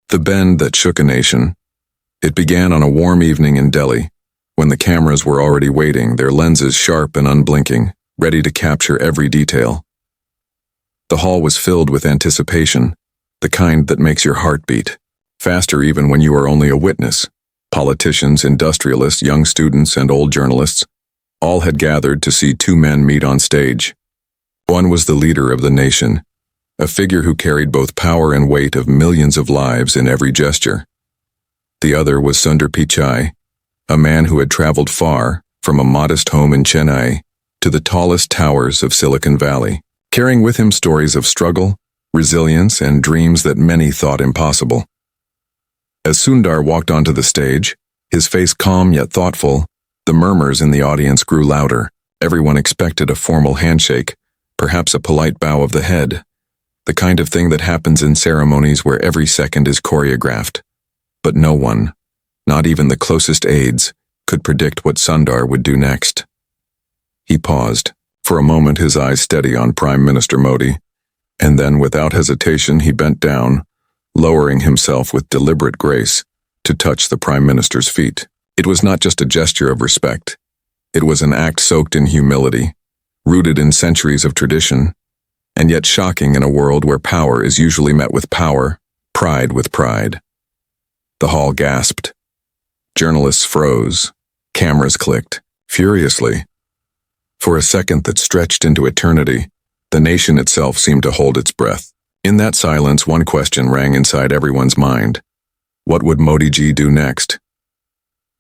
The bend that shook a nation. It began on a warm evening in Delhi, when the cameras were already waiting, their lenses sharp and unblinking, ready to capture every detail. The hall was filled with anticipation, the kind that makes your heart beat, faster even when you are only a witness. Politicians, industrialists, young students, and old journalists, all had gathered to see two men meet on stage. One was the leader of the nation, a figure who carried both power and weight of millions of lives in every gesture. The other was Sundar Pichai, a man who had traveled far, from a modest home in Chennai to the tallest towers of Silicon Valley, carrying with him stories of struggle, resilience, and dreams that many thought impossible. As Sundar walked onto the stage, his face calm yet thoughtful, the murmurs in the audience grew louder. Everyone expected a formal handshake, perhaps a polite bow of the head, the kind of thing that happens in ceremonies where every second is choreographed. But no one, not even the closest aides, could predict what Sundar would do next. He paused, for a moment his eyes steady on Prime Minister Modi, and then without hesitation he bent down, lowering himself with deliberate grace to touch the Prime Minister's feet. It was not just a gesture of respect. It was an act soaked in humility, rooted in centuries of tradition, and yet shocking in a world where power is usually met with power, pride with pride. The hall gasped. Journalists froze. Cameras clicked, furiously. For a second that stretched into eternity, the nation itself seemed to hold its breath. In that silence, one question rang inside everyone's mind. What would Modi ji do next?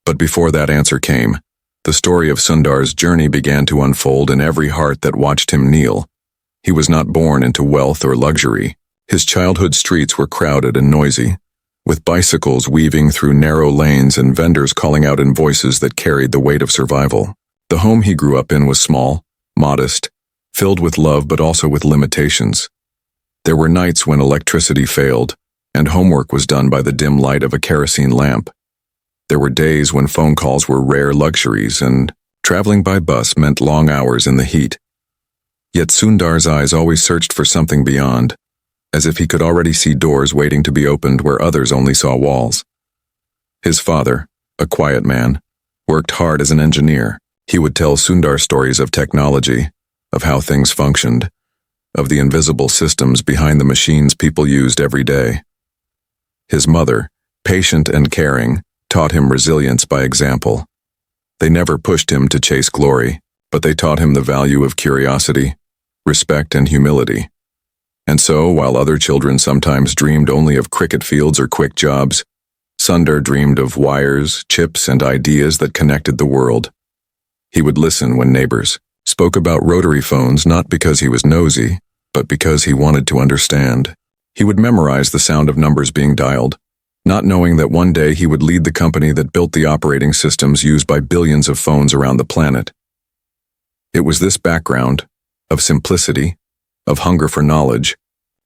But before that answer came, the story of Sundar's journey began to unfold in every heart that watched him kneel. He was not born into wealth or luxury. His childhood streets were crowded and noisy, with bicycles weaving through narrow lanes and vendors calling out in voices that carried the weight of survival. The home he grew up in was small, modest, filled with love but also with limitations. There were nights when electricity failed, and homework was done by the dim light of a kerosene lamp. There were days when phone calls were rare luxuries, and traveling by bus meant long hours in the heat. Yet Sundar's eyes always searched for something beyond, as if he could already see doors waiting to be opened where others only saw walls. His father, a quiet man, worked hard as an engineer. He would tell Sundar stories of technology, of how things functioned, of the invisible systems behind the machines people used every day. His mother, patient and caring, taught him resilience by example. They never pushed him to chase glory, but they taught him the value of curiosity, respect, and humility. And so, while other children sometimes dreamed only of cricket fields or quick jobs, Sundar dreamed of wires, chips, and ideas that connected the world. He would listen when neighbors spoke about rotary phones not because he was nosy, but because he wanted to understand. He would memorize the sound of numbers being dialed, not knowing that one day he would lead the company that built the operating systems used by billions of phones around the planet. It was this background, of simplicity, of hunger for knowledge,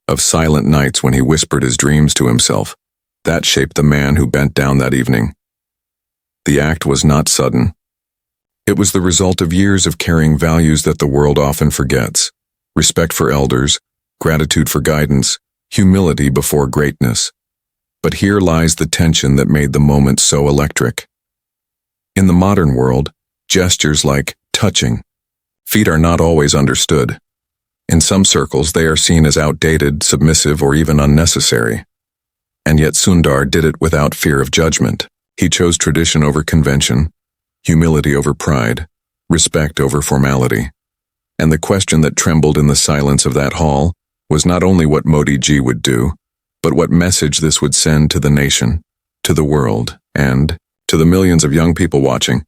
of silent nights when he whispered his dreams to himself, that shaped the man who bent down that evening. The act was not sudden. It was the result of years of carrying values that the world often forgets: respect for elders, gratitude for guidance, humility before greatness. But here lies the tension that made the moment so electric. In the modern world, gestures like touching feet are not always understood. In some circles, they are seen as outdated, submissive, or even unnecessary. And yet Sundar did it without fear of judgment. He chose tradition over convention, humility over pride, respect over formality. And the question that trembled in the silence of that hall was not only what Modi ji would do, but what message this would send to the nation, to the world, and to the millions of young people watching.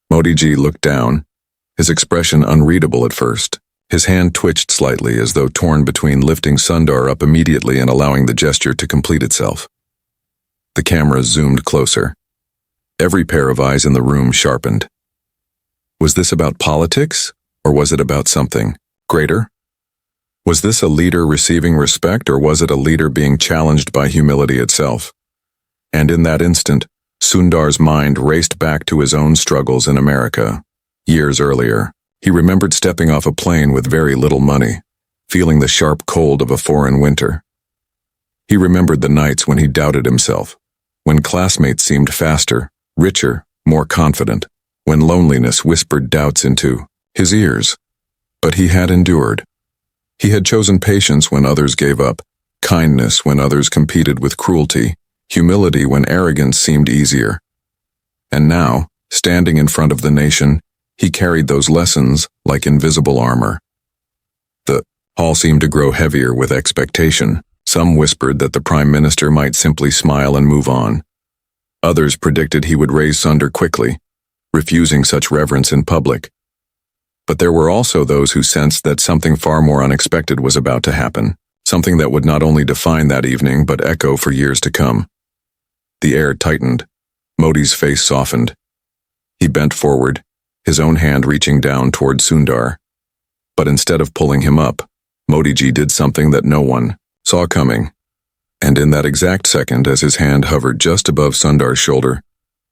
Modi ji looked down, his expression unreadable at first. His hand twitched slightly as though torn between lifting Sundar up immediately and allowing the gesture to complete itself. The camera zoomed closer. Every pair of eyes in the room sharpened. Was this about politics, or was it about something greater? Was this a leader receiving respect, or was it a leader being challenged by humility itself? And in that instant, Sundar's mind raced back to his own struggles in America. Years earlier, he remembered stepping off a plane with very little money, feeling the sharp cold of a foreign winter. He remembered the nights when he doubted himself, when classmates seemed faster, richer, more confident, when loneliness whispered doubts into his ears. But he had endured. He had chosen patience when others gave up, kindness when others competed with cruelty, humility when arrogance seemed easier. And now, standing in front of the nation, he carried those lessons like invisible armor. The hall seemed to grow heavier with expectation. Some whispered that the Prime Minister might simply smile and move on. Others predicted he would raise Sundar quickly, refusing such reverence in public. But there were also those who sensed that something far more unexpected was about to happen, something that would not only define that evening but echo for years to come. The air tightened. Modi's face softened. He bent forward, his own hand reaching down toward Sundar. But instead of pulling him up, Modi ji did something that no one saw coming. And in that exact second, as his hand hovered just above Sundar's shoulder,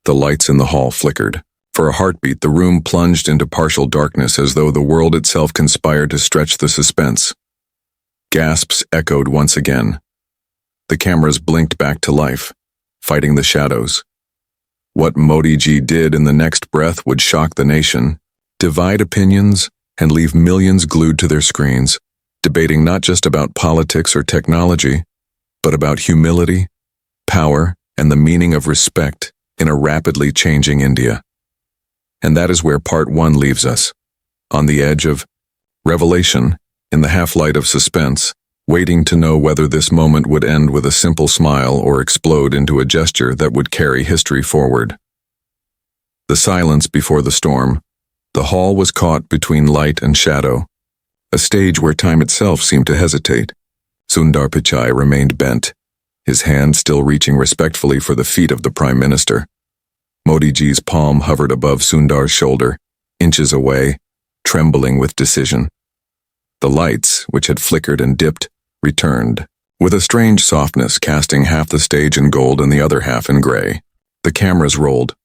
the lights in the hall flickered. For a heartbeat, the room plunged into partial darkness as though the world itself conspired to stretch the suspense. Gasps echoed once again. The cameras blinked back to life, fighting the shadows. What Modi ji did in the next breath would shock the nation, divide opinions, and leave millions glued to their screens, debating not just about politics or technology, but about humility, power, and the meaning of respect in a rapidly changing India. And that is where part 1 leaves us, on the edge of revelation, in the half-light of suspense, waiting to know whether this moment would end with a simple smile or explode into a gesture that would carry history forward. The silence before the storm. The hall was caught between light and shadow, a stage where time itself seemed to hesitate. Sundar Pichai remained bent, his hand still reaching respectfully for the feet of the Prime Minister. Modi ji's palm hovered above Sundar's shoulder, inches away, trembling with decision. The lights, which had flickered and dipped, returned, with a strange softness, casting half the stage in gold and the other half in gray. The cameras rolled,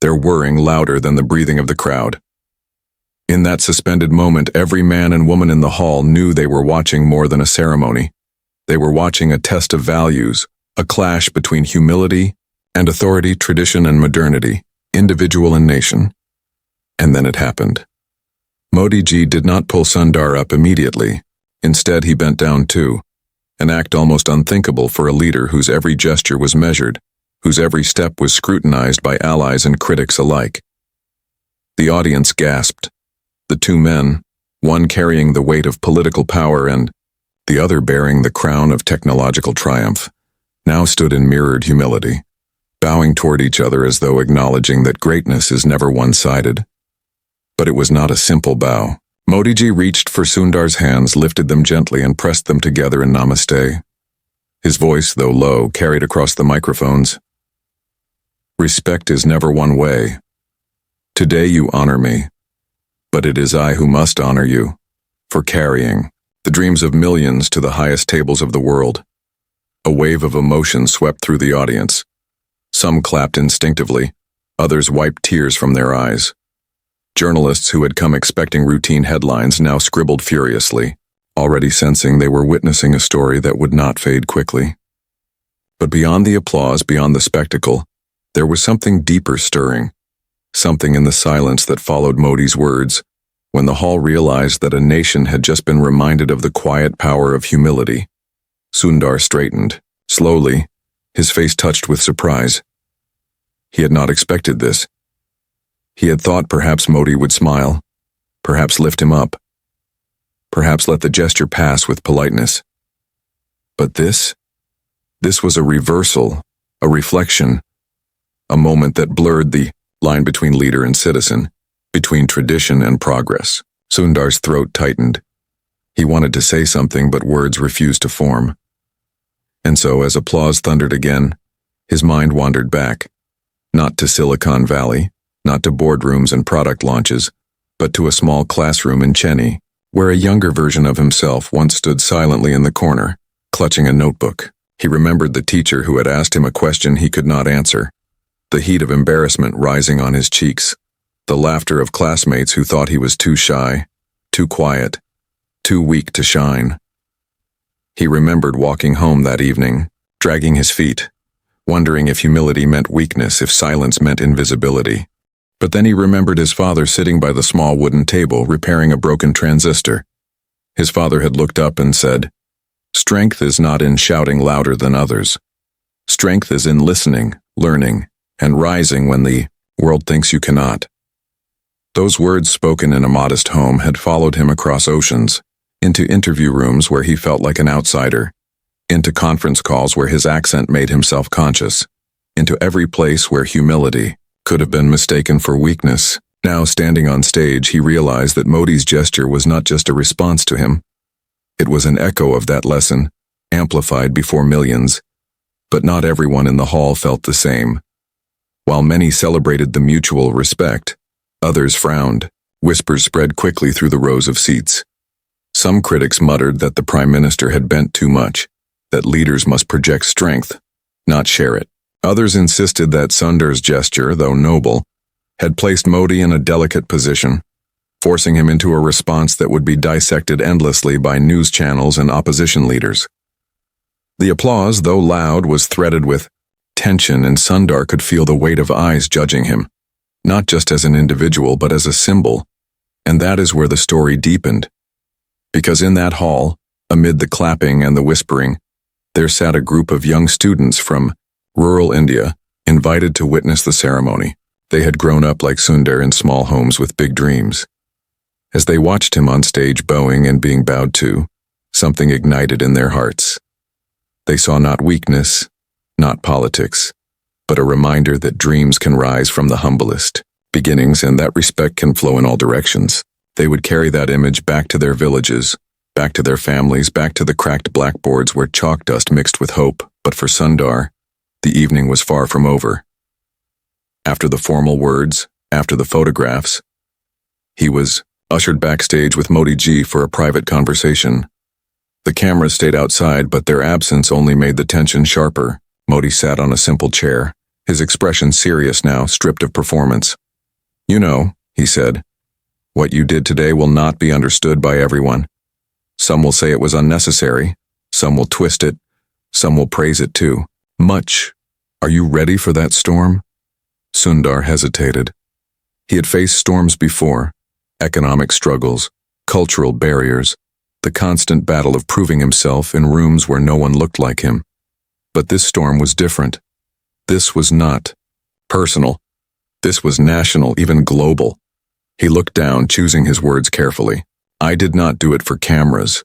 their whirring louder than the breathing of the crowd. In that suspended moment, every man and woman in the hall knew they were watching more than a ceremony. They were watching a test of values, a clash between humility and authority, tradition and modernity, individual and nation. And then it happened. Modi ji did not pull Sundar up immediately. Instead, he bent down too, an act almost unthinkable for a leader whose every gesture was measured, whose every step was scrutinized by allies and critics alike. The audience gasped. The two men, one carrying the weight of political power and the other bearing the crown of technological triumph, now stood in mirrored humility, bowing toward each other as though acknowledging that greatness is never one-sided. But it was not a simple bow. Modi ji reached for Sundar's hands, lifted them gently, and pressed them together in namaste. His voice, though low, carried across the microphones. Respect is never one way. Today you honor me, but it is I who must honor you, for carrying the dreams of millions to the highest tables of the world. A wave of emotion swept through the audience. Some clapped instinctively, others wiped tears from their eyes. Journalists who had come expecting routine headlines now scribbled furiously, already sensing they were witnessing a story that would not fade quickly. But beyond the applause, beyond the spectacle, there was something deeper stirring, something in the silence that followed Modi's words, when the hall realized that a nation had just been reminded of the quiet power of humility. Sundar straightened, slowly, his face touched with surprise. He had not expected this. He had thought perhaps Modi would smile, perhaps lift him up, perhaps let the gesture pass with politeness. But this was a reversal, a reflection, a moment that blurred the line between leader and citizen, between tradition and progress. Sundar's throat tightened. He wanted to say something, but words refused to form. And so, as applause thundered again, his mind wandered back, not to Silicon Valley, not to boardrooms and product launches, but to a small classroom in Chennai, where a younger version of himself once stood silently in the corner, clutching a notebook. He remembered the teacher who had asked him a question he could not answer, the heat of embarrassment rising on his cheeks, the laughter of classmates who thought he was too shy, too quiet, too weak to shine. He remembered walking home that evening, dragging his feet, wondering if humility meant weakness, if silence meant invisibility. But then he remembered his father sitting by the small wooden table repairing a broken transistor. His father had looked up and said, "Strength is not in shouting louder than others. Strength is in listening, learning, and rising when the world thinks you cannot." Those words spoken in a modest home had followed him across oceans, into interview rooms where he felt like an outsider, into conference calls where his accent made him self-conscious, into every place where humility could have been mistaken for weakness. Now, standing on stage, he realized that Modi's gesture was not just a response to him. It was an echo of that lesson, amplified before millions. But not everyone in the hall felt the same. While many celebrated the mutual respect, others frowned. Whispers spread quickly through the rows of seats. Some critics muttered that the Prime Minister had bent too much, that leaders must project strength, not share it. Others insisted that Sundar's gesture, though noble, had placed Modi in a delicate position, forcing him into a response that would be dissected endlessly by news channels and opposition leaders. The applause, though loud, was threaded with tension, and Sundar could feel the weight of eyes judging him, not just as an individual but as a symbol. And that is where the story deepened. Because in that hall, amid the clapping and the whispering, there sat a group of young students from rural India, invited to witness the ceremony. They had grown up like Sundar in small homes with big dreams. As they watched him on stage bowing and being bowed to, something ignited in their hearts. They saw not weakness, not politics, but a reminder that dreams can rise from the humblest beginnings, and that respect can flow in all directions. They would carry that image back to their villages, back to their families, back to the cracked blackboards where chalk dust mixed with hope. But for Sundar, the evening was far from over. After the formal words, after the photographs, he was ushered backstage with Modi ji for a private conversation. The cameras stayed outside, but their absence only made the tension sharper. Modi sat on a simple chair, his expression serious now, stripped of performance. "You know," he said, "what you did today will not be understood by everyone. Some will say it was unnecessary, some will twist it, some will praise it too. Much. Are you ready for that storm?" Sundar hesitated. He had faced storms before, economic struggles, cultural barriers, the constant battle of proving himself in rooms where no one looked like him. But this storm was different. This was not personal. This was national, even global. He looked down, choosing his words carefully. "I did not do it for cameras.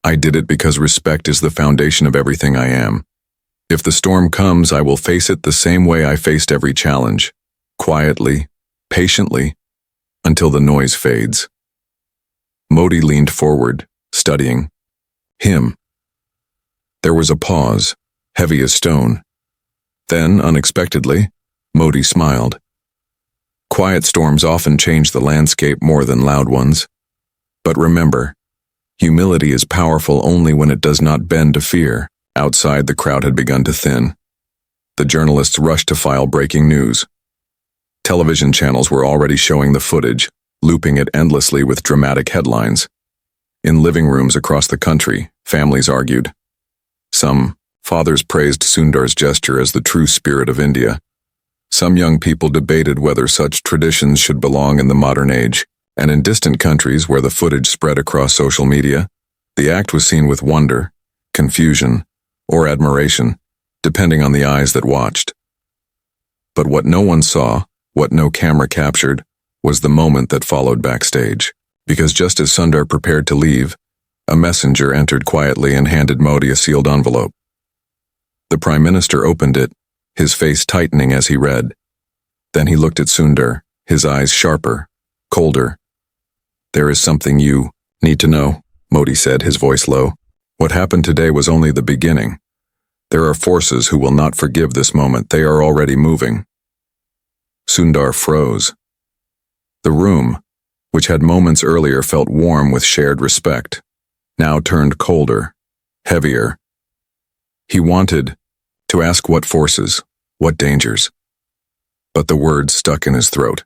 I did it because respect is the foundation of everything I am. If the storm comes, I will face it the same way I faced every challenge, quietly, patiently, until the noise fades." Modi leaned forward, studying him. There was a pause, heavy as stone. Then, unexpectedly, Modi smiled. Quiet storms often change the landscape more than loud ones. But remember, humility is powerful only when it does not bend to fear. Outside, the crowd had begun to thin. The journalists rushed to file breaking news. Television channels were already showing the footage, looping it endlessly with dramatic headlines. In living rooms across the country, families argued. Some fathers praised Sundar's gesture as the true spirit of India. Some young people debated whether such traditions should belong in the modern age, and in distant countries where the footage spread across social media, the act was seen with wonder, confusion, or admiration, depending on the eyes that watched. But what no one saw, what no camera captured, was the moment that followed backstage. Because just as Sundar prepared to leave, a messenger entered quietly and handed Modi a sealed envelope. The Prime Minister opened it, his face tightening as he read. Then he looked at Sundar, his eyes sharper, colder. "There is something you need to know," Modi said, his voice low. "What happened today was only the beginning. There are forces who will not forgive this moment. They are already moving." Sundar froze. The room, which had moments earlier felt warm with shared respect, now turned colder, heavier. He wanted to ask what forces, what dangers. But the words stuck in his throat.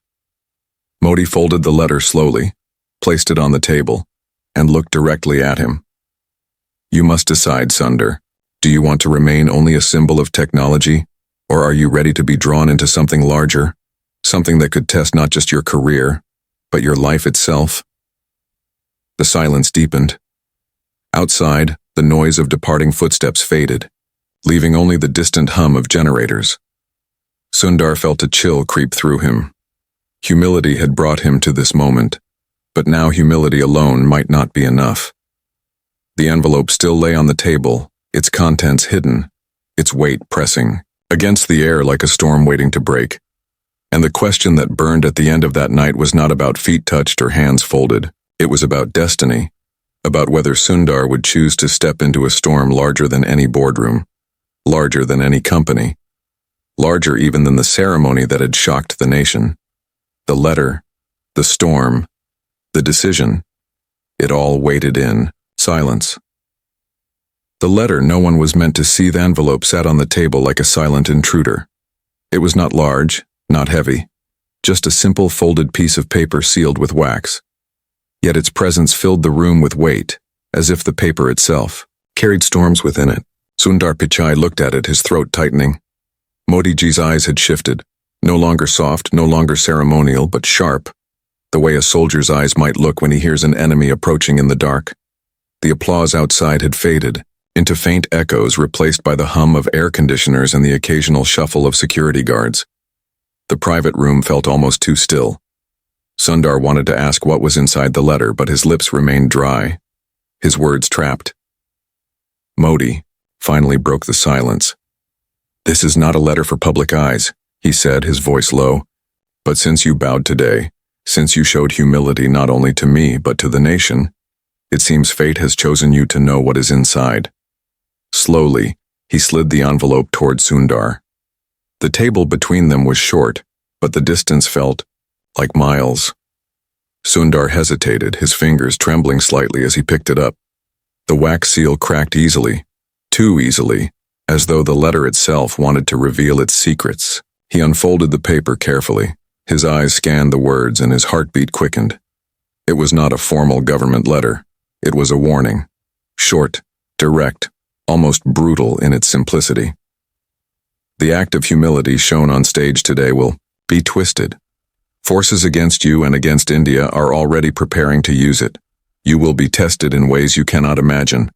Modi folded the letter slowly, placed it on the table, and looked directly at him. "You must decide, Sundar. Do you want to remain only a symbol of technology, or are you ready to be drawn into something larger, something that could test not just your career, but your life itself? The silence deepened. Outside, the noise of departing footsteps faded, leaving only the distant hum of generators. Sundar felt a chill creep through him. Humility had brought him to this moment, but now humility alone might not be enough. The envelope still lay on the table, its contents hidden, its weight pressing against the air like a storm waiting to break. And the question that burned at the end of that night was not about feet touched or hands folded. It was about destiny, about whether Sundar would choose to step into a storm larger than any boardroom, larger than any company, larger even than the ceremony that had shocked the nation. The letter, the storm, the decision, it all waited in silence. The letter no one was meant to see. The envelope sat on the table like a silent intruder. It was not large, not heavy, just a simple folded piece of paper sealed with wax. Yet its presence filled the room with weight, as if the paper itself carried storms within it. Sundar Pichai looked at it, his throat tightening. Modiji's eyes had shifted, no longer soft, no longer ceremonial, but sharp, the way a soldier's eyes might look when he hears an enemy approaching in the dark. The applause outside had faded into faint echoes replaced by the hum of air conditioners and the occasional shuffle of security guards. The private room felt almost too still. Sundar wanted to ask what was inside the letter, but his lips remained dry, his words trapped. Modi finally broke the silence. "This is not a letter for public eyes," he said, his voice low. "But since you bowed today, since you showed humility not only to me but to the nation, it seems fate has chosen you to know what is inside." Slowly, he slid the envelope toward Sundar. The table between them was short, but the distance felt like miles. Sundar hesitated, his fingers trembling slightly as he picked it up. The wax seal cracked easily, too easily, as though the letter itself wanted to reveal its secrets. He unfolded the paper carefully. His eyes scanned the words and his heartbeat quickened. It was not a formal government letter. It was a warning. Short, direct, almost brutal in its simplicity. The act of humility shown on stage today will be twisted. Forces against you and against India are already preparing to use it. You will be tested in ways you cannot imagine.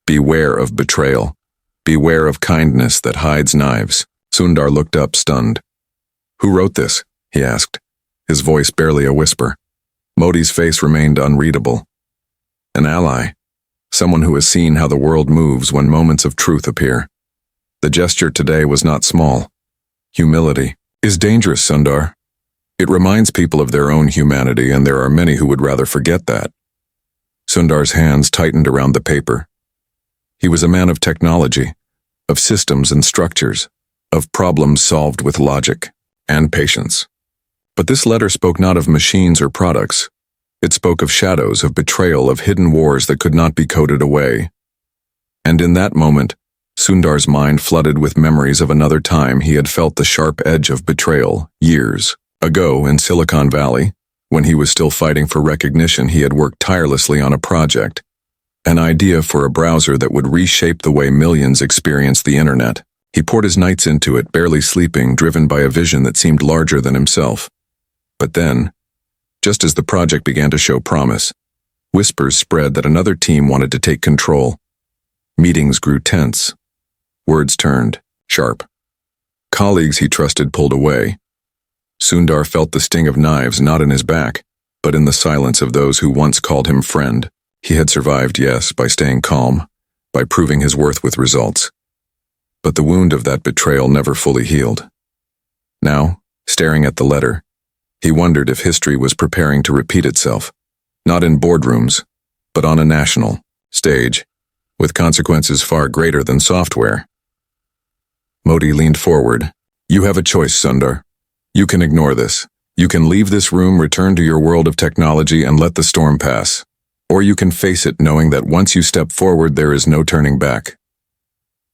Beware of betrayal. Beware of kindness that hides knives. Sundar looked up, stunned. "Who wrote this?" he asked, his voice barely a whisper. Modi's face remained unreadable. An ally. Someone who has seen how the world moves when moments of truth appear. The gesture today was not small. Humility is dangerous, Sundar. It reminds people of their own humanity, and there are many who would rather forget that. Sundar's hands tightened around the paper. He was a man of technology, of systems and structures, of problems solved with logic and patience. But this letter spoke not of machines or products. It spoke of shadows, of betrayal, of hidden wars that could not be coded away. And in that moment, Sundar's mind flooded with memories of another time he had felt the sharp edge of betrayal. Years ago in Silicon Valley, when he was still fighting for recognition, he had worked tirelessly on a project, an idea for a browser that would reshape the way millions experienced the internet. He poured his nights into it, barely sleeping, driven by a vision that seemed larger than himself. But then, just as the project began to show promise, whispers spread that another team wanted to take control. Meetings grew tense. Words turned sharp. Colleagues he trusted pulled away. Sundar felt the sting of knives not in his back, but in the silence of those who once called him friend. He had survived, yes, by staying calm, by proving his worth with results. But the wound of that betrayal never fully healed. Now, staring at the letter, he wondered if history was preparing to repeat itself, not in boardrooms, but on a national stage, with consequences far greater than software. Modi leaned forward. "You have a choice, Sundar. You can ignore this. You can leave this room, return to your world of technology, and let the storm pass. Or you can face it knowing that once you step forward, there is no turning back."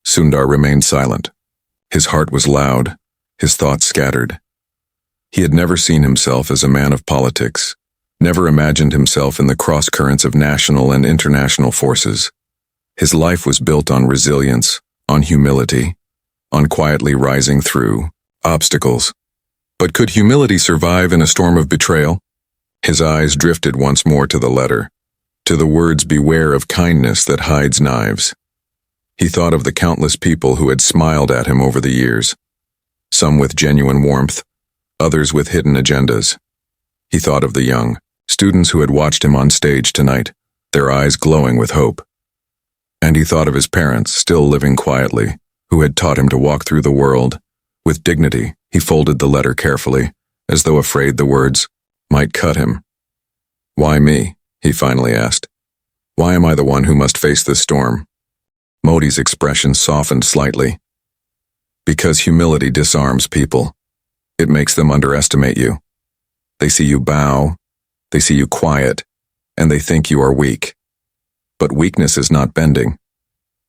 Sundar remained silent. His heart was loud, his thoughts scattered. He had never seen himself as a man of politics, never imagined himself in the cross-currents of national and international forces. His life was built on resilience, on humility, on quietly rising through obstacles. But could humility survive in a storm of betrayal? His eyes drifted once more to the letter, to the words "Beware of kindness that hides knives." He thought of the countless people who had smiled at him over the years, some with genuine warmth, others with hidden agendas. He thought of the young students who had watched him on stage tonight, their eyes glowing with hope. And he thought of his parents, still living quietly, who had taught him to walk through the world. With dignity, he folded the letter carefully, as though afraid the words might cut him. "Why me?" he finally asked. "Why am I the one who must face this storm?" Modi's expression softened slightly. "Because humility disarms people. It makes them underestimate you. They see you bow, they see you quiet, and they think you are weak. But weakness is not bending.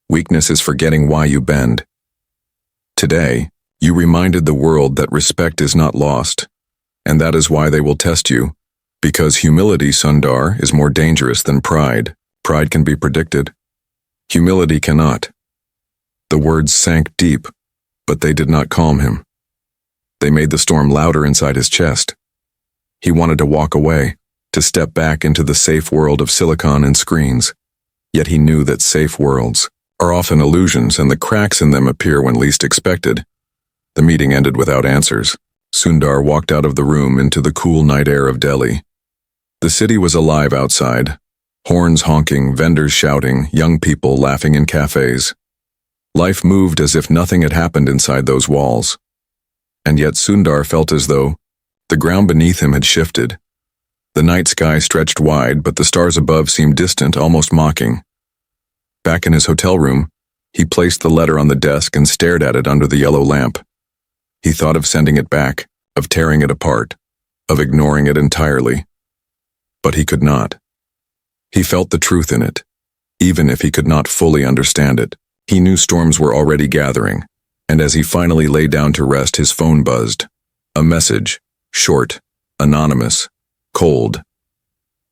Weakness is forgetting why you bend. Today, you reminded the world that respect is not lost, and that is why they will test you. Because humility, Sundar, is more dangerous than pride. Pride can be predicted. Humility cannot." The words sank deep, but they did not calm him. They made the storm louder inside his chest. He wanted to walk away, to step back into the safe world of silicon and screens. Yet he knew that safe worlds are often illusions, and the cracks in them appear when least expected. The meeting ended without answers. Sundar walked out of the room into the cool night air of Delhi. The city was alive outside, horns honking, vendors shouting, young people laughing in cafes. Life moved as if nothing had happened inside those walls. And yet Sundar felt as though the ground beneath him had shifted. The night sky stretched wide, but the stars above seemed distant, almost mocking. Back in his hotel room, he placed the letter on the desk and stared at it under the yellow lamp. He thought of sending it back, of tearing it apart, of ignoring it entirely. But he could not. He felt the truth in it, even if he could not fully understand it. He knew storms were already gathering, and as he finally lay down to rest, his phone buzzed. A message, short, anonymous, cold.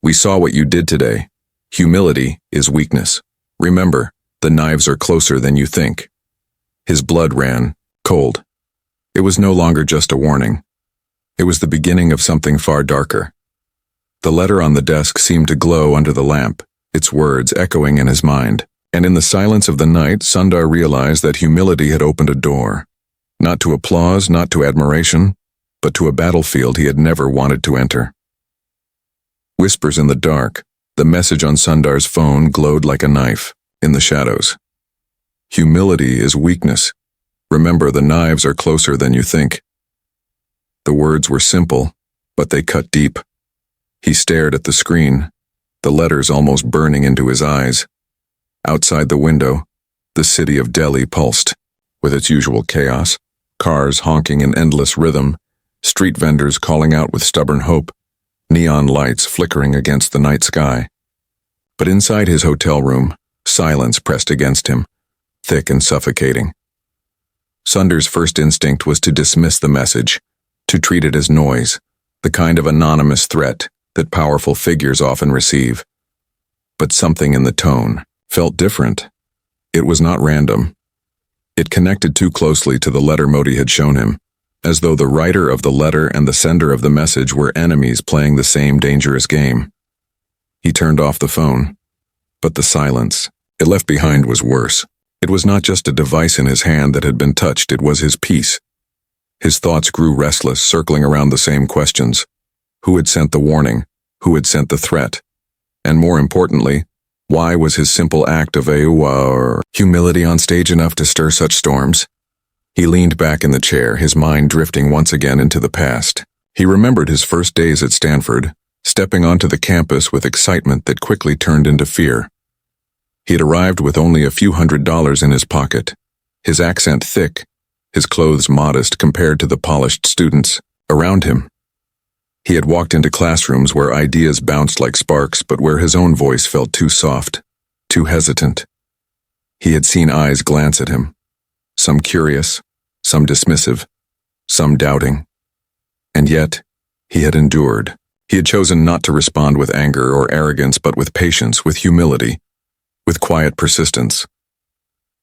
"We saw what you did today. Humility is weakness. Remember, the knives are closer than you think." His blood ran cold. It was no longer just a warning. It was the beginning of something far darker. The letter on the desk seemed to glow under the lamp, its words echoing in his mind. And in the silence of the night, Sundar realized that humility had opened a door. Not to applause, not to admiration, but to a battlefield he had never wanted to enter. Whispers in the dark, the message on Sundar's phone glowed like a knife in the shadows. "Humility is weakness. Remember, the knives are closer than you think." The words were simple, but they cut deep. He stared at the screen, the letters almost burning into his eyes. Outside the window, the city of Delhi pulsed, with its usual chaos, cars honking in endless rhythm, street vendors calling out with stubborn hope, neon lights flickering against the night sky. But inside his hotel room, silence pressed against him, thick and suffocating. Sundar's first instinct was to dismiss the message, to treat it as noise, the kind of anonymous threat that powerful figures often receive. But something in the tone felt different. It was not random. It connected too closely to the letter Modi had shown him, as though the writer of the letter and the sender of the message were enemies playing the same dangerous game. He turned off the phone, but the silence it left behind was worse. It was not just a device in his hand that had been touched, it was his peace. His thoughts grew restless, circling around the same questions. Who had sent the warning? Who had sent the threat? And more importantly, why was his simple act of humility on stage enough to stir such storms? He leaned back in the chair, his mind drifting once again into the past. He remembered his first days at Stanford, stepping onto the campus with excitement that quickly turned into fear. He had arrived with only a few $100s in his pocket, his accent thick, his clothes modest compared to the polished students around him. He had walked into classrooms where ideas bounced like sparks, but where his own voice felt too soft, too hesitant. He had seen eyes glance at him, some curious, some dismissive, some doubting. And yet, he had endured. He had chosen not to respond with anger or arrogance, but with patience, with humility, with quiet persistence.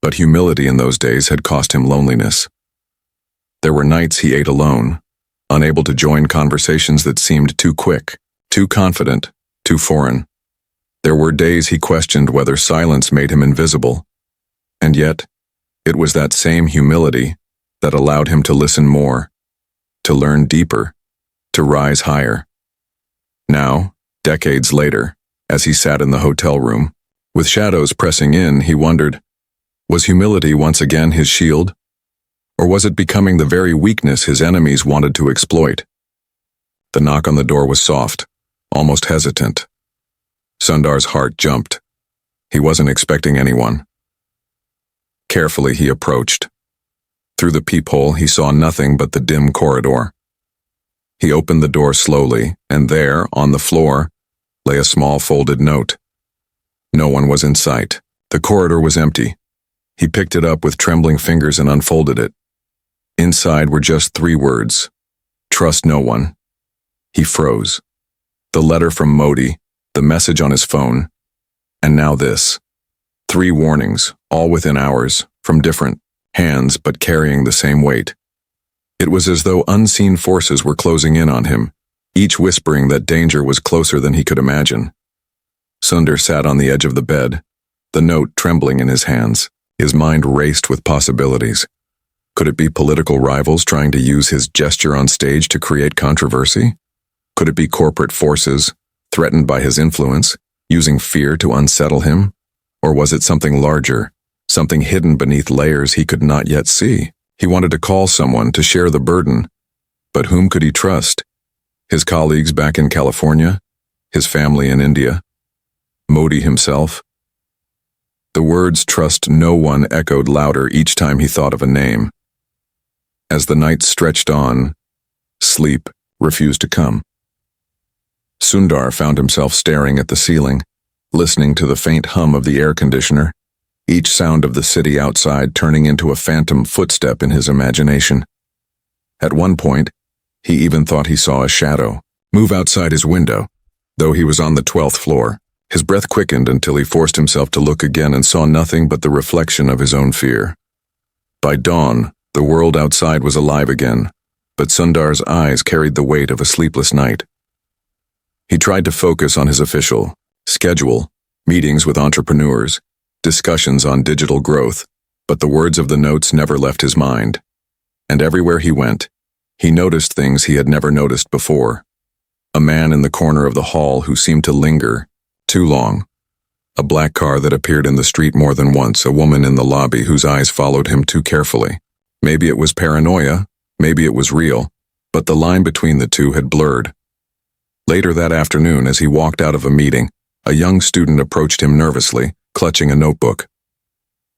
But humility in those days had cost him loneliness. There were nights he ate alone, unable to join conversations that seemed too quick, too confident, too foreign. There were days he questioned whether silence made him invisible. And yet, it was that same humility that allowed him to listen more, to learn deeper, to rise higher. Now, decades later, as he sat in the hotel room, with shadows pressing in, he wondered, was humility once again his shield? Or was it becoming the very weakness his enemies wanted to exploit? The knock on the door was soft, almost hesitant. Sundar's heart jumped. He wasn't expecting anyone. Carefully he approached. Through the peephole he saw nothing but the dim corridor. He opened the door slowly, and there, on the floor, lay a small folded note. No one was in sight. The corridor was empty. He picked it up with trembling fingers and unfolded it. Inside were just 3 words: trust no one. He froze. The letter from Modi, the message on his phone, and now this. 3 warnings, all within hours, from different hands but carrying the same weight. It was as though unseen forces were closing in on him, each whispering that danger was closer than he could imagine. Sundar sat on the edge of the bed, the note trembling in his hands. His mind raced with possibilities. Could it be political rivals trying to use his gesture on stage to create controversy? Could it be corporate forces, threatened by his influence, using fear to unsettle him? Or was it something larger, something hidden beneath layers he could not yet see? He wanted to call someone to share the burden, but whom could he trust? His colleagues back in California? His family in India? Modi himself? The words "trust no one" echoed louder each time he thought of a name. As the night stretched on, sleep refused to come. Sundar found himself staring at the ceiling, listening to the faint hum of the air conditioner, each sound of the city outside turning into a phantom footstep in his imagination. At one point, he even thought he saw a shadow move outside his window, though he was on the 12th floor. His breath quickened until he forced himself to look again and saw nothing but the reflection of his own fear. By dawn, the world outside was alive again, but Sundar's eyes carried the weight of a sleepless night. He tried to focus on his official schedule, meetings with entrepreneurs, discussions on digital growth, but the words of the notes never left his mind. And everywhere he went, he noticed things he had never noticed before. A man in the corner of the hall who seemed to linger too long. A black car that appeared in the street more than once, a woman in the lobby whose eyes followed him too carefully. Maybe it was paranoia, maybe it was real, but the line between the two had blurred. Later that afternoon, as he walked out of a meeting, a young student approached him nervously, clutching a notebook.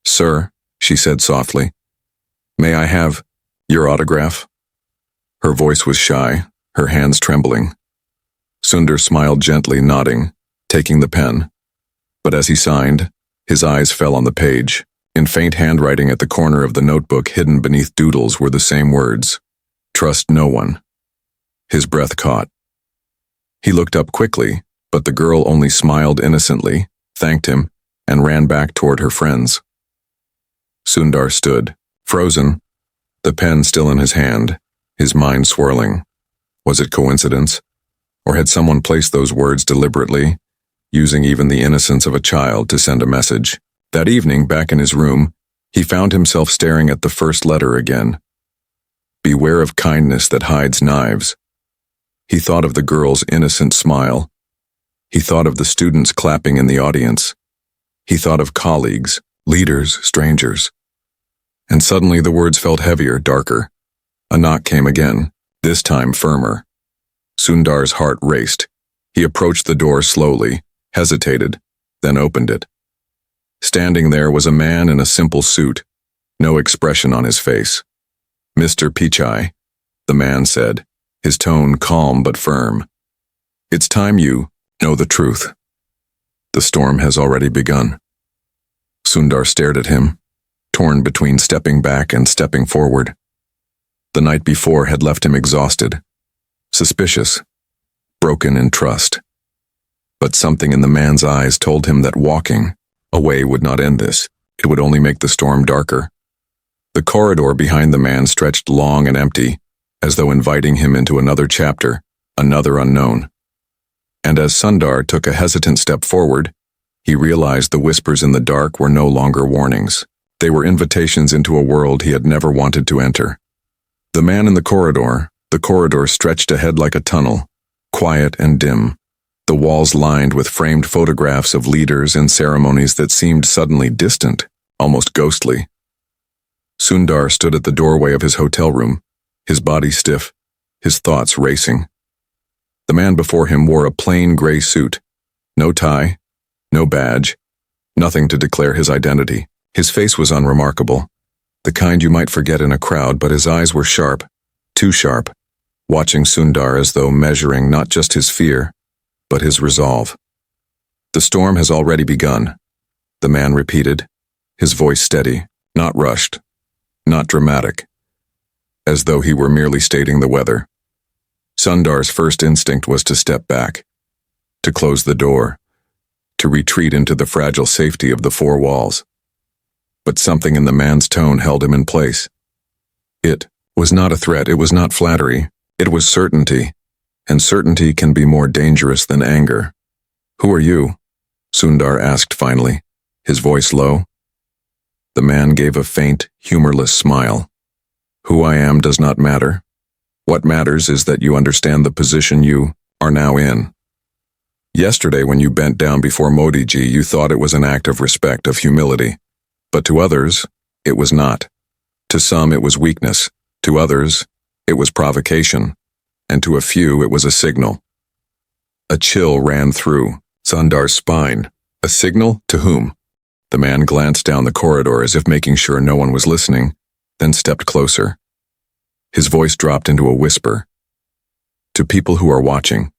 "Sir," she said softly, "may I have your autograph?" Her voice was shy, her hands trembling. Sundar smiled gently, nodding, taking the pen. But as he signed, his eyes fell on the page. In faint handwriting at the corner of the notebook, hidden beneath doodles, were the same words: trust no one. His breath caught. He looked up quickly, but the girl only smiled innocently, thanked him, and ran back toward her friends. Sundar stood, frozen, the pen still in his hand, his mind swirling. Was it coincidence? Or had someone placed those words deliberately, using even the innocence of a child to send a message? That evening, back in his room, he found himself staring at the first letter again. Beware of kindness that hides knives. He thought of the girl's innocent smile. He thought of the students clapping in the audience. He thought of colleagues, leaders, strangers. And suddenly the words felt heavier, darker. A knock came again, this time firmer. Sundar's heart raced. He approached the door slowly, hesitated, then opened it. Standing there was a man in a simple suit, no expression on his face. "Mr. Pichai," the man said, his tone calm but firm. "It's time you know the truth. The storm has already begun." Sundar stared at him, torn between stepping back and stepping forward. The night before had left him exhausted, suspicious, broken in trust. But something in the man's eyes told him that walking away would not end this. It It would only make the storm darker. The corridor behind the man stretched long and empty, as though inviting him into another chapter, another unknown. And as Sundar took a hesitant step forward, he realized the whispers in the dark were no longer warnings. They were invitations into a world he had never wanted to enter. The man in the corridor stretched ahead like a tunnel, quiet and dim, the walls lined with framed photographs of leaders and ceremonies that seemed suddenly distant, almost ghostly. Sundar stood at the doorway of his hotel room, his body stiff, his thoughts racing. The man before him wore a plain gray suit, no tie, no badge, nothing to declare his identity. His face was unremarkable, the kind you might forget in a crowd, but his eyes were sharp, too sharp, watching Sundar as though measuring not just his fear, but his resolve. "The storm has already begun," the man repeated, his voice steady, not rushed, not dramatic, as though he were merely stating the weather. Sundar's first instinct was to step back, to close the door, to retreat into the fragile safety of the four walls. But something in the man's tone held him in place. It was not a threat, it was not flattery, it was certainty, and certainty can be more dangerous than anger. "Who are you?" Sundar asked finally, his voice low. The man gave a faint, humorless smile. "Who I am does not matter. What matters is that you understand the position you are now in. Yesterday when you bent down before Modi ji, you thought it was an act of respect, of humility. But to others, it was not. To some, it was weakness. To others, it was provocation. And to a few, it was a signal." A chill ran through Sundar's spine. A signal? To whom? The man glanced down the corridor as if making sure no one was listening, then stepped closer. His voice dropped into a whisper. "To people who are watching.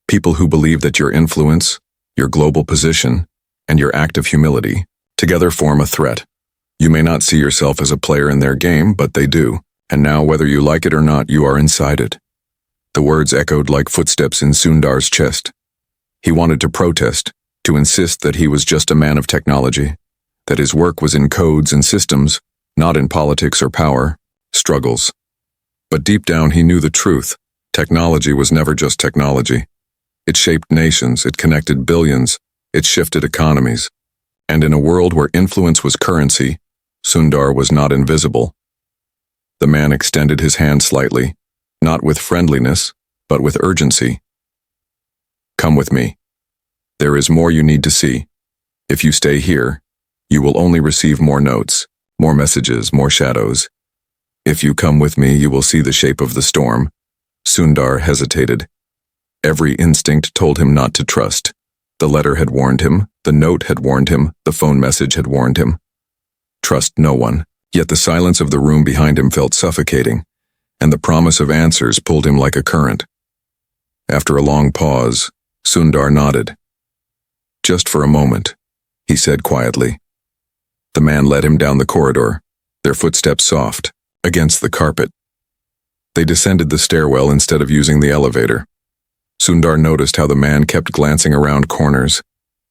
People who believe that your influence, your global position, and your act of humility together form a threat. You may not see yourself as a player in their game, but they do, and now whether you like it or not, you are inside it." The words echoed like footsteps in Sundar's chest. He wanted to protest, to insist that he was just a man of technology, that his work was in codes and systems, not in politics or power, struggles. But deep down he knew the truth. Technology was never just technology. It shaped nations, it connected billions, it shifted economies. And in a world where influence was currency, Sundar was not invisible. The man extended his hand slightly, not with friendliness, but with urgency. "Come with me. There is more you need to see. If you stay here, you will only receive more notes, more messages, more shadows. If you come with me, you will see the shape of the storm." Sundar hesitated. Every instinct told him not to trust. The letter had warned him, the note had warned him, the phone message had warned him. Trust no one, yet the silence of the room behind him felt suffocating, and the promise of answers pulled him like a current. After a long pause, Sundar nodded. "Just for a moment," he said quietly. The man led him down the corridor, their footsteps soft, against the carpet. They descended the stairwell instead of using the elevator. Sundar noticed how the man kept glancing around corners,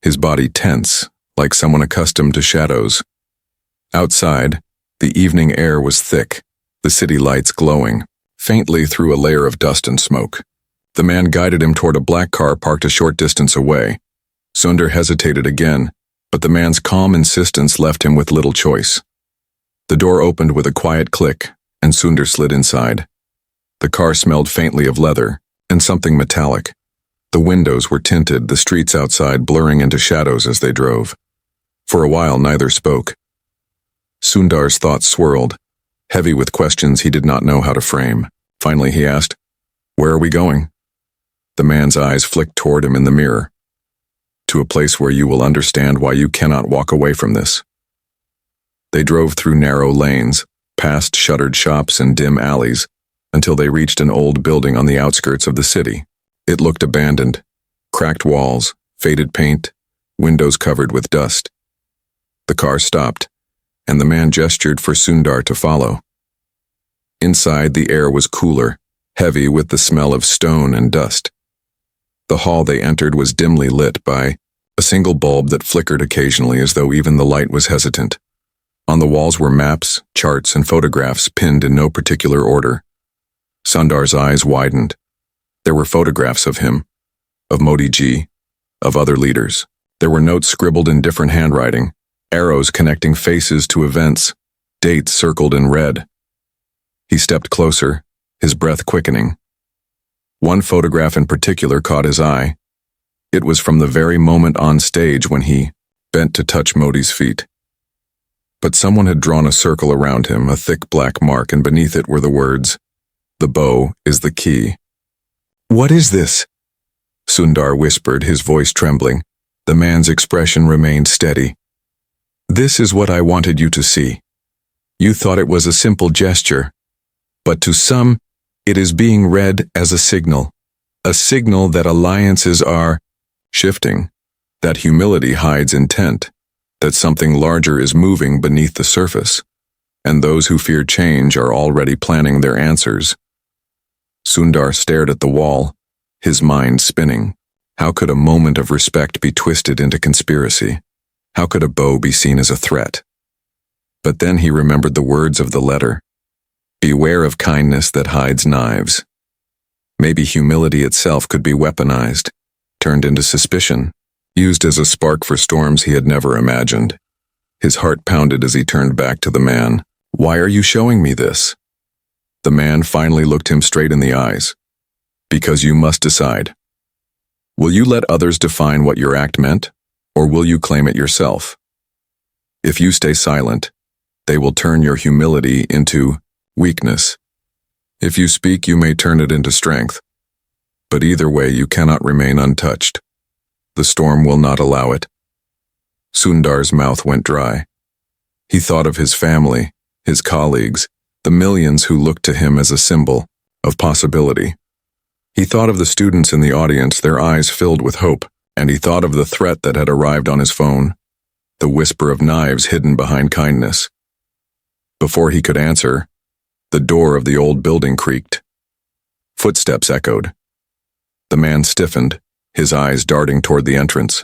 his body tense, like someone accustomed to shadows. Outside, the evening air was thick, the city lights glowing, faintly through a layer of dust and smoke. The man guided him toward a black car parked a short distance away. Sundar hesitated again, but the man's calm insistence left him with little choice. The door opened with a quiet click, and Sundar slid inside. The car smelled faintly of leather, and something metallic. The windows were tinted, the streets outside blurring into shadows as they drove. For a while neither spoke. Sundar's thoughts swirled, heavy with questions he did not know how to frame. Finally he asked, "Where are we going?" The man's eyes flicked toward him in the mirror. "To a place where you will understand why you cannot walk away from this." They drove through narrow lanes, past shuttered shops and dim alleys, until they reached an old building on the outskirts of the city. It looked abandoned, cracked walls, faded paint, windows covered with dust. The car stopped, and the man gestured for Sundar to follow. Inside, the air was cooler, heavy with the smell of stone and dust. The hall they entered was dimly lit by a single bulb that flickered occasionally as though even the light was hesitant. On the walls were maps, charts, and photographs pinned in no particular order. Sundar's eyes widened. There were photographs of him, of Modi ji, of other leaders. There were notes scribbled in different handwriting, arrows connecting faces to events, dates circled in red. He stepped closer, his breath quickening. One photograph in particular caught his eye. It was from the very moment on stage when he bent to touch Modi's feet. But someone had drawn a circle around him, a thick black mark, and beneath it were the words, "The bow is the key." "What is this?" Sundar whispered, his voice trembling. The man's expression remained steady. "This is what I wanted you to see. You thought it was a simple gesture, but to some, it is being read as a signal that alliances are shifting, that humility hides intent, that something larger is moving beneath the surface, and those who fear change are already planning their answers." Sundar stared at the wall, his mind spinning. How could a moment of respect be twisted into conspiracy? How could a bow be seen as a threat? But then he remembered the words of the letter. Beware of kindness that hides knives. Maybe humility itself could be weaponized, turned into suspicion, used as a spark for storms he had never imagined. His heart pounded as he turned back to the man. "Why are you showing me this?" The man finally looked him straight in the eyes. "Because you must decide. Will you let others define what your act meant, or will you claim it yourself? If you stay silent, they will turn your humility into weakness. If you speak, you may turn it into strength. But either way, you cannot remain untouched. The storm will not allow it." Sundar's mouth went dry. He thought of his family, his colleagues, the millions who looked to him as a symbol of possibility. He thought of the students in the audience, their eyes filled with hope, and he thought of the threat that had arrived on his phone, the whisper of knives hidden behind kindness. Before he could answer, the door of the old building creaked. Footsteps echoed. The man stiffened, his eyes darting toward the entrance.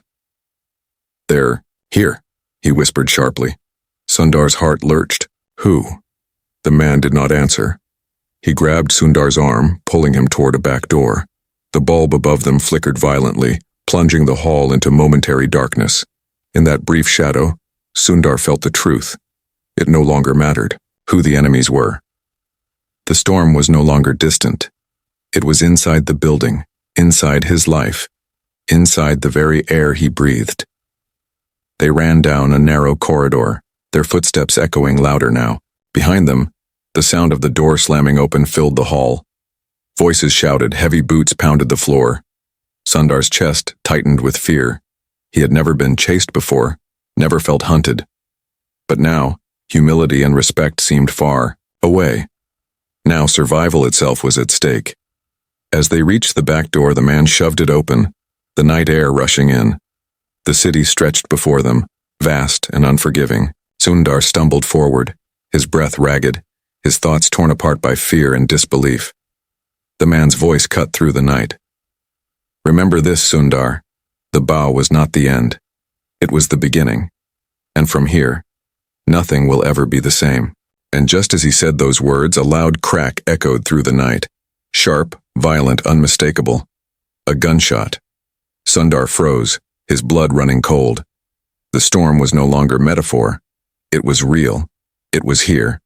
"They're here," he whispered sharply. Sundar's heart lurched. "Who?" The man did not answer. He grabbed Sundar's arm, pulling him toward a back door. The bulb above them flickered violently, plunging the hall into momentary darkness. In that brief shadow, Sundar felt the truth. It no longer mattered who the enemies were. The storm was no longer distant. It was inside the building, inside his life, inside the very air he breathed. They ran down a narrow corridor, their footsteps echoing louder now. Behind them, the sound of the door slamming open filled the hall. Voices shouted, heavy boots pounded the floor. Sundar's chest tightened with fear. He had never been chased before, never felt hunted. But now, humility and respect seemed far away. Now survival itself was at stake. As they reached the back door, the man shoved it open, the night air rushing in. The city stretched before them, vast and unforgiving. Sundar stumbled forward, his breath ragged, his thoughts torn apart by fear and disbelief. The man's voice cut through the night. "Remember this, Sundar. The bow was not the end. It was the beginning. And from here, nothing will ever be the same." And just as he said those words, a loud crack echoed through the night. Sharp, violent, unmistakable. A gunshot. Sundar froze, his blood running cold. The storm was no longer metaphor. It was real. It was here.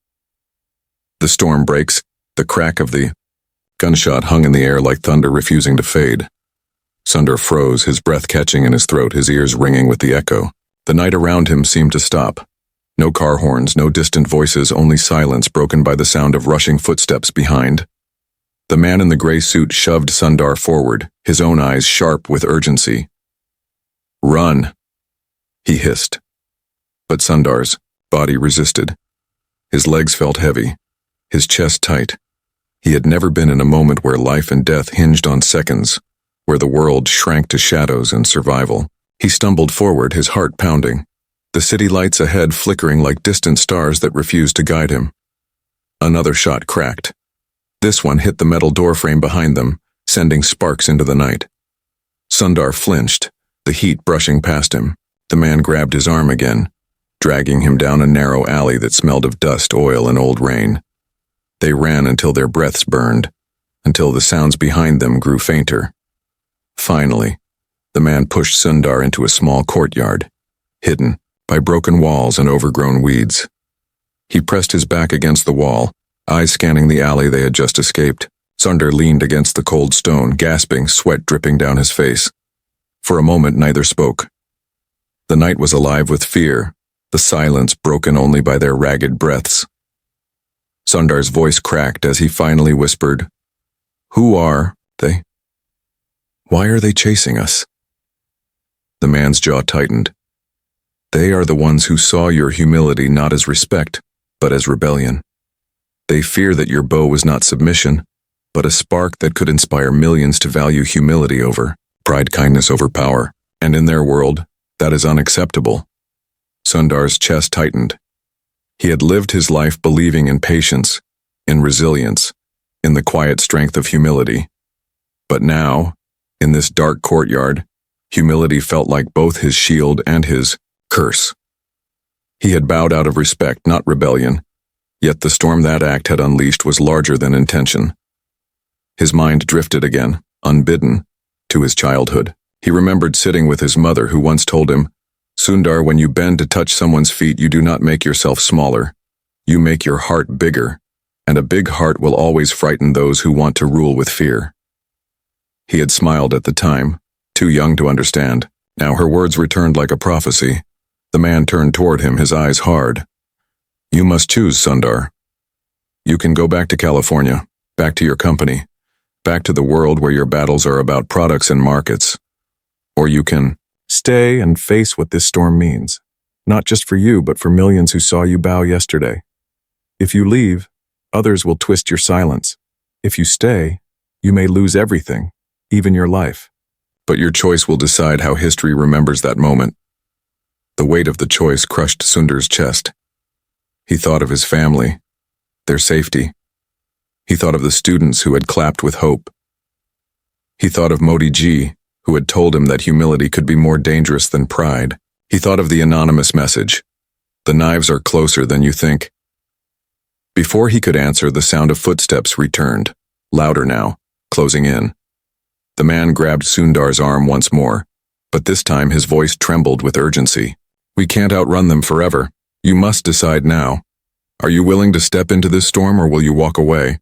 The storm breaks. The crack of the gunshot hung in the air like thunder refusing to fade. Sundar froze, his breath catching in his throat, his ears ringing with the echo. The night around him seemed to stop. No car horns, no distant voices, only silence broken by the sound of rushing footsteps behind. The man in the gray suit shoved Sundar forward, his own eyes sharp with urgency. "Run," he hissed. But Sundar's body resisted. His legs felt heavy, his chest tight. He had never been in a moment where life and death hinged on seconds, where the world shrank to shadows and survival. He stumbled forward, his heart pounding, the city lights ahead flickering like distant stars that refused to guide him. Another shot cracked. This one hit the metal doorframe behind them, sending sparks into the night. Sundar flinched, the heat brushing past him. The man grabbed his arm again, dragging him down a narrow alley that smelled of dust, oil, and old rain. They ran until their breaths burned, until the sounds behind them grew fainter. Finally, the man pushed Sundar into a small courtyard, hidden by broken walls and overgrown weeds. He pressed his back against the wall, eyes scanning the alley they had just escaped. Sundar leaned against the cold stone, gasping, sweat dripping down his face. For a moment, neither spoke. The night was alive with fear, the silence broken only by their ragged breaths. Sundar's voice cracked as he finally whispered, "Who are they? Why are they chasing us?" The man's jaw tightened. "They are the ones who saw your humility not as respect, but as rebellion. They fear that your bow was not submission, but a spark that could inspire millions to value humility over pride, kindness over power. And in their world, that is unacceptable." Sundar's chest tightened. He had lived his life believing in patience, in resilience, in the quiet strength of humility. But now, in this dark courtyard, humility felt like both his shield and his curse. He had bowed out of respect, not rebellion, yet the storm that act had unleashed was larger than intention. His mind drifted again, unbidden, to his childhood. He remembered sitting with his mother, who once told him, "Sundar, when you bend to touch someone's feet, you do not make yourself smaller. You make your heart bigger, and a big heart will always frighten those who want to rule with fear." He had smiled at the time, too young to understand. Now her words returned like a prophecy. The man turned toward him, his eyes hard. "You must choose, Sundar. You can go back to California, back to your company, back to the world where your battles are about products and markets. Or you can stay and face what this storm means, not just for you, but for millions who saw you bow yesterday. If you leave, others will twist your silence. If you stay, you may lose everything, even your life. But your choice will decide how history remembers that moment." The weight of the choice crushed Sundar's chest. He thought of his family, their safety. He thought of the students who had clapped with hope. He thought of Modi Ji, who had told him that humility could be more dangerous than pride. He thought of the anonymous message, "The knives are closer than you think." Before he could answer, the sound of footsteps returned, louder now, closing in. The man grabbed Sundar's arm once more, but this time his voice trembled with urgency. "We can't outrun them forever. You must decide now. Are you willing to step into this storm, or will you walk away?"